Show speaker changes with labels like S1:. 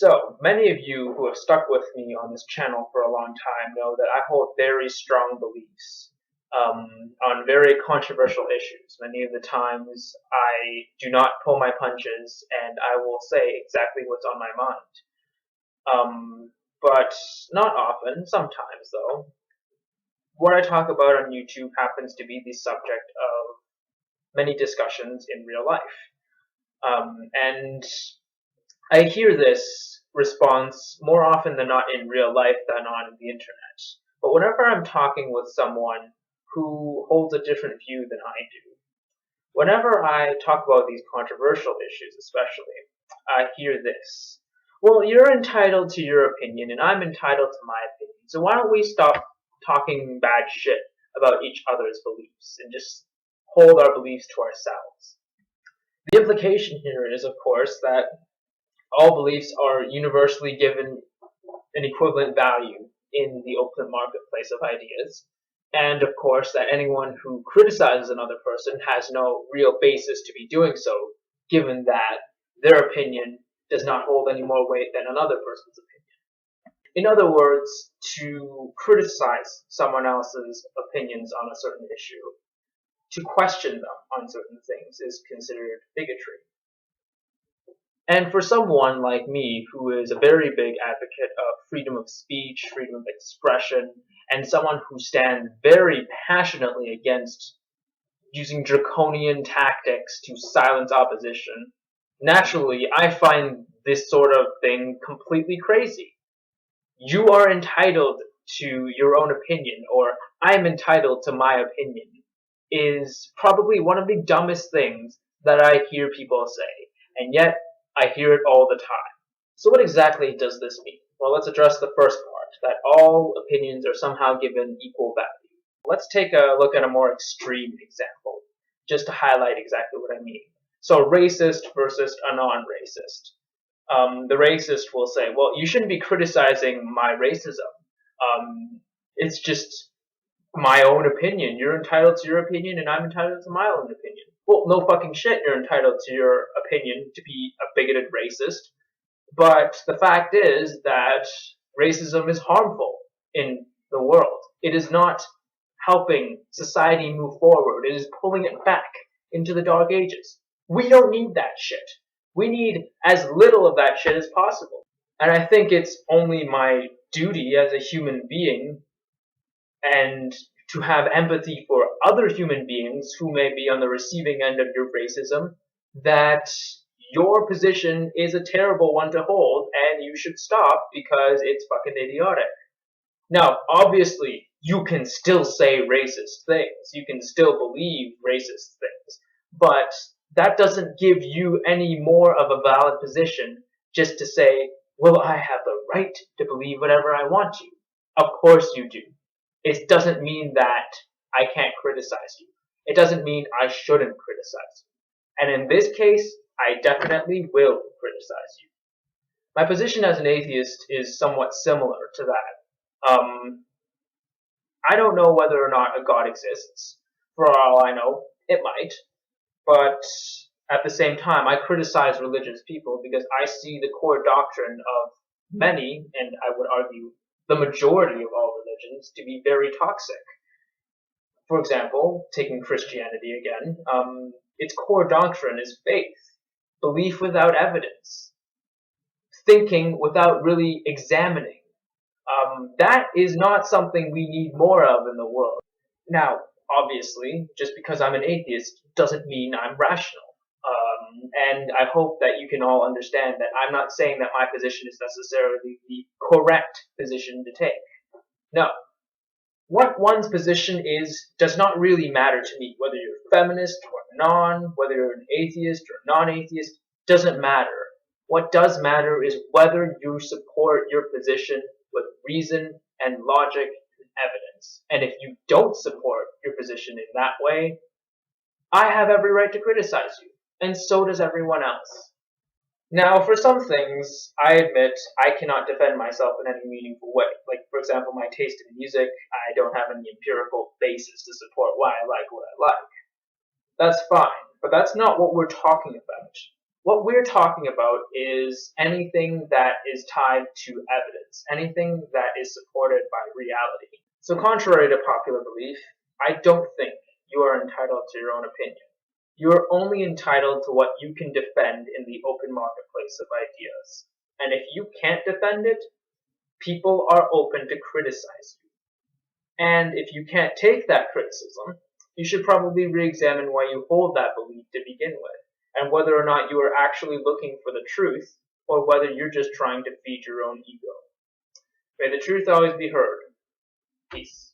S1: So, many of you who have stuck with me on this channel for a long time know that I hold very strong beliefs on very controversial issues. Many of the times I do not pull my punches and I will say exactly what's on my mind. But not often, sometimes though. What I talk about on YouTube happens to be the subject of many discussions in real life. And I hear this response more often than not in real life than on the internet. But whenever I'm talking with someone who holds a different view than I do, whenever I talk about these controversial issues especially, I hear this. Well, you're entitled to your opinion and I'm entitled to my opinion, so why don't we stop talking bad shit about each other's beliefs and just hold our beliefs to ourselves? The implication here is, of course, that all beliefs are universally given an equivalent value in the open marketplace of ideas, and of course that anyone who criticizes another person has no real basis to be doing so, given that their opinion does not hold any more weight than another person's opinion. In other words, to criticize someone else's opinions on a certain issue, to question them on certain things, is considered bigotry. And for someone like me, who is a very big advocate of freedom of speech, freedom of expression, and someone who stands very passionately against using draconian tactics to silence opposition, naturally, I find this sort of thing completely crazy. You are entitled to your own opinion, or I'm entitled to my opinion, is probably one of the dumbest things that I hear people say, and yet I hear it all the time. So what exactly does this mean? Well, let's address the first part, that all opinions are somehow given equal value. Let's take a look at a more extreme example, just to highlight exactly what I mean. So racist versus a non-racist. The racist will say, well, you shouldn't be criticizing my racism. It's just my own opinion. You're entitled to your opinion and I'm entitled to my own opinion. Well, no fucking shit, you're entitled to your opinion to be a bigoted racist. But the fact is that racism is harmful in the world. It is not helping society move forward. It is pulling it back into the dark ages. We don't need that shit. We need as little of that shit as possible. And I think it's only my duty as a human being and to have empathy for other human beings who may be on the receiving end of your racism, that your position is a terrible one to hold and you should stop because it's fucking idiotic. Now, obviously, you can still say racist things. You can still believe racist things. But that doesn't give you any more of a valid position just to say, well, I have the right to believe whatever I want to. Of course you do. It doesn't mean that I can't criticize you. It doesn't mean I shouldn't criticize you. And in this case, I definitely will criticize you. My position as an atheist is somewhat similar to that. I don't know whether or not a God exists. For all I know, it might. But at the same time, I criticize religious people because I see the core doctrine of many, and I would argue the majority of all religions, to be very toxic. For example, taking Christianity again, its core doctrine is faith, belief without evidence, thinking without really examining. That is not something we need more of in the world. Now, obviously, just because I'm an atheist doesn't mean I'm rational. And I hope that you can all understand that I'm not saying that my position is necessarily the correct position to take. No. What one's position is does not really matter to me. Whether you're feminist or whether you're an atheist or non-atheist, doesn't matter. What does matter is whether you support your position with reason and logic and evidence. And if you don't support your position in that way, I have every right to criticize you. And so does everyone else. Now, for some things, I admit I cannot defend myself in any meaningful way. Like, for example, my taste in music, I don't have any empirical basis to support why I like what I like. That's fine, but that's not what we're talking about. What we're talking about is anything that is tied to evidence, anything that is supported by reality. So contrary to popular belief, I don't think you are entitled to your own opinion. You are only entitled to what you can defend in the open marketplace of ideas. And if you can't defend it, people are open to criticize you. And if you can't take that criticism, you should probably re-examine why you hold that belief to begin with, and whether or not you are actually looking for the truth, or whether you're just trying to feed your own ego. May the truth always be heard. Peace.